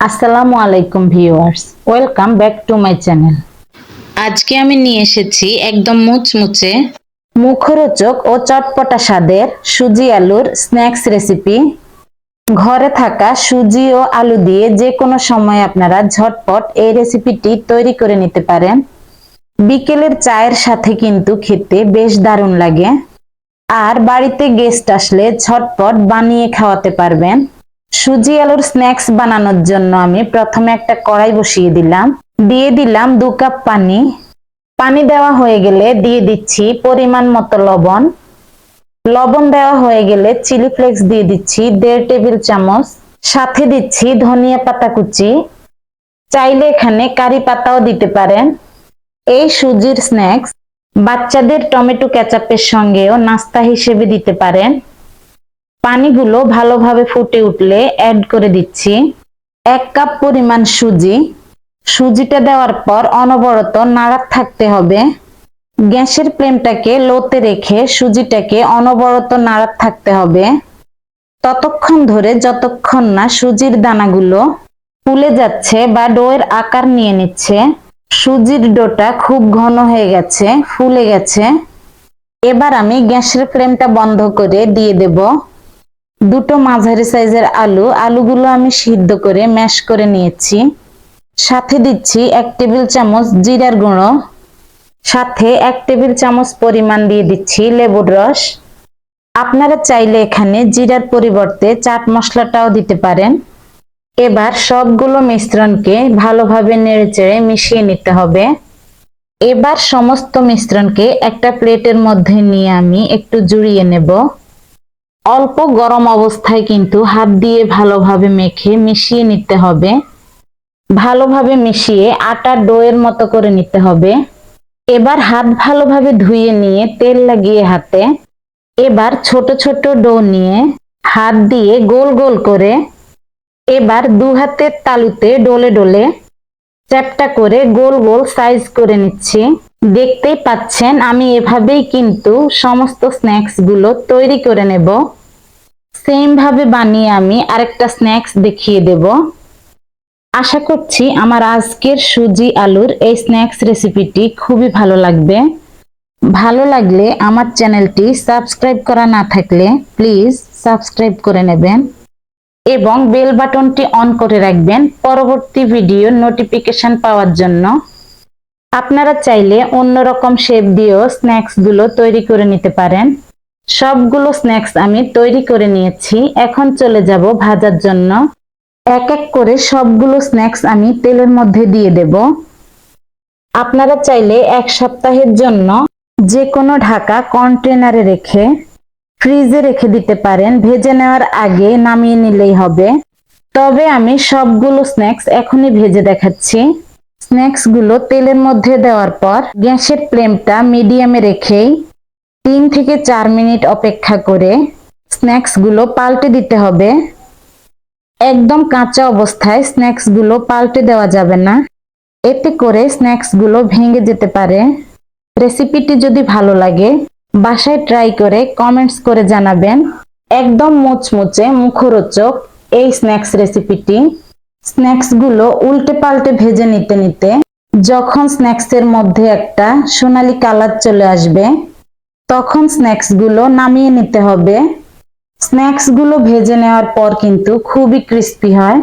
আসসালামু আলাইকুম viewers, welcome back to my channel. আজকে আমি নিয়ে এসেছি একদম মুচমুচে, মুখরোচক ও চটপটা স্বাদের সুজি আলুর স্ন্যাক্স রেসিপি। ঘরে থাকা সুজি ও আলু দিয়ে যে কোনো সময় আপনারা ঝটপট এই রেসিপিটি তৈরি করে নিতে পারেন। বিকেলের চায়ের সাথে কিন্তু খেতে বেশ দারুণ লাগে। আর বাড়িতে গেস্ট আসলে ঝটপট বানিয়ে খাওয়াতে পারবেন। সুজি আলুর স্ন্যাক্স বানানোর জন্য আমি প্রথমে একটা কড়াই বসিয়ে দিলাম, দিয়ে দিলাম 2 কাপ পানি। পানি দেওয়া হয়ে গেলে দিয়ে দিচ্ছি পরিমাণ মতো লবণ। লবণ দেওয়া হয়ে গেলে চিলি ফ্লেক্স দিয়ে দিচ্ছি 1.5 টেবিল চামচ। সাথে দিচ্ছি ধনিয়া পাতা কুচি, চাইলে এখানে কারি পাতাও দিতে পারেন। এই সুজির স্ন্যাক্স বাচ্চাদের টমেটো কেচাপের সঙ্গেও নাস্তা হিসেবে দিতে পারেন। পানিগুলো ভালোভাবে ফুটে উঠলে অ্যাড করে দিচ্ছি 1 কাপ পরিমাণ সুজি। সুজিটা দেওয়ার পর অনবরত নাড়াতে থাকতে হবে। গ্যাসের ফ্লেমটাকে লোতে রেখে সুজিটাকে অনবরত নাড়াতে থাকতে হবে ততক্ষণ ধরে যতক্ষণ না সুজির দানাগুলো ফুলে যাচ্ছে বা ডোয়ের আকার নিয়ে নিচ্ছে। সুজির ডোটা খুব ঘন হয়ে গেছে, ফুলে গেছে। এবার আমি গ্যাসের ফ্লেমটা বন্ধ করে দিয়ে দেব 2টো মাঝারি সাইজের আলুগুলো আমি সিদ্ধ করে ম্যাশ করে নিয়েছি। সাথে দিচ্ছি 1 টেবিল চামচ জিরার গুঁড়ো, সাথে 1 টেবিল চামচ পরিমাণ দিয়ে দিচ্ছি লেবুর রস। আপনারা চাইলে এখানে জিরার পরিবর্তে চাট মশলাটাও দিতে পারেন। এবার সবগুলো মিশ্রণকে ভালোভাবে নেড়েচেড়ে মিশিয়ে নিতে হবে। এবার সমস্ত মিশ্রণকে একটা প্লেটের মধ্যে নিয়ে আমি একটু জুড়িয়ে নেব। অল্প গরম অবস্থায় কিন্তু হাত দিয়ে ভালোভাবে মেখে মিশিয়ে নিতে হবে। ভালোভাবে মিশিয়ে আটার ডোয়ের মতো করে নিতে হবে। এবার হাত ভালোভাবে ধুয়ে নিয়ে তেল লাগিয়ে হাতে এবার ছোট ছোট ডো নিয়ে হাত দিয়ে গোল গোল করে এবার 2 হাতের তালুতে ডলে ডলে চ্যাপ্টা করে গোল গোল সাইজ করে নিচ্ছি। দেখতেই পাচ্ছেন আমি এভাবেই কিন্তু সমস্ত স্ন্যাক্স গুলো তৈরি করে নেব। সেম ভাবে বানিয়ে আমি আরেকটা স্ন্যাক্স দেখিয়ে দেব। আশা করছি আমার আজকের সুজি আলুর এই স্ন্যাক্স রেসিপিটি খুবই ভালো লাগবে। ভালো লাগলে আমার চ্যানেলটি সাবস্ক্রাইব করা না থাকলে প্লিজ সাবস্ক্রাইব করে নেবেন এবং বেল বাটনটি অন করে রাখবেন পরবর্তী ভিডিওর নোটিফিকেশন পাওয়ার জন্য। আপনারা চাইলে অন্যরকম শেপ দিয়েও স্ন্যাক্স গুলো তৈরি করে নিতে পারেন। সবগুলো স্ন্যাক্স আমি তৈরি করে নিয়েছি, এখন চলে যাব ভাজার জন্য। এক এক করে সবগুলো স্ন্যাক্স আমি তেলের মধ্যে দিয়ে দেব। আপনারা চাইলে 1 সপ্তাহের জন্য যে কোনো ঢাকা কন্টেনারে রেখে ফ্রিজে রেখে দিতে পারেন, ভেজে নেওয়ার আগে নামিয়ে নিলেই হবে। তবে আমি সবগুলো স্ন্যাক্স এখনই ভেজে দেখাচ্ছি। স্ন্যাক্স গুলো তেলের মধ্যে দেওয়ার পর গ্যাসের ফ্লেমটা মিডিয়ামে রেখেই 3 থেকে 4 মিনিট অপেক্ষা করে স্ন্যাক্স গুলো পাল্টে দিতে হবে। একদম কাঁচা অবস্থায় স্ন্যাক্স গুলো পাল্টে দেওয়া যাবে না, এতে করে স্ন্যাক্স গুলো ভেঙে যেতে পারে। রেসিপিটি যদি ভালো লাগে বাসায় ট্রাই করে কমেন্টস করে জানাবেন। একদম মুচমুচে মুখরোচক এই স্ন্যাক্স রেসিপিটি। স্ন্যাক্স গুলো উল্টে পাল্টে ভেজে নিতে নিতে যখন স্ন্যাক্সের মধ্যে একটা সোনালী কালার চলে আসবে তখন স্ন্যাক্স গুলো নামিয়ে নিতে হবে। স্ন্যাক্স গুলো ভেজে নেওয়ার পর কিন্তু খুবই ক্রিস্পি হয়।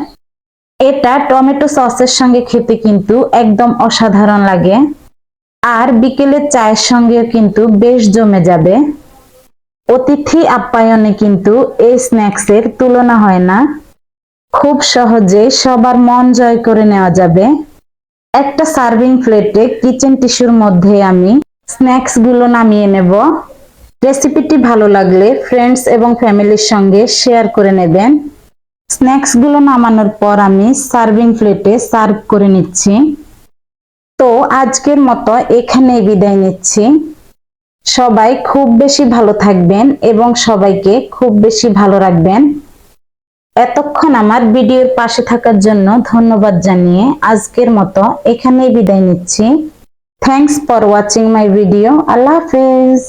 এটা টমেটো সসের সঙ্গে খেতে কিন্তু একদম অসাধারণ লাগে। আর বিকেলের চায়ের সঙ্গেও কিন্তু বেশ জমে যাবে। অতিথি আপ্যায়নে কিন্তু এই স্ন্যাক্সের তুলনা হয় না। খুব সহজে সবার মন জয় করে নেওয়া যাবে। একটা সার্ভিং প্লেটে কিচেন টিস্যুর মধ্যে আমি স্ন্যাক্স গুলো নামিয়ে নেব। রেসিপিটি ভালো লাগলে ফ্রেন্ডস এবং ফ্যামিলির সঙ্গে শেয়ার করে নেবেন। স্ন্যাক্স গুলো নামানোর পর আমি সার্ভিং প্লেটে সার্ভ করে নিচ্ছি। তো আজকের মতো এখানেই বিদায় নিচ্ছি। সবাই খুব বেশি ভালো থাকবেন এবং সবাইকে খুব বেশি ভালো রাখবেন। এতক্ষণ আমার ভিডিওর পাশে থাকার জন্য ধন্যবাদ জানিয়ে আজকের মতো এখানেই বিদায় নিচ্ছি। Thanks for watching my video. আল্লাহ হাফেজ।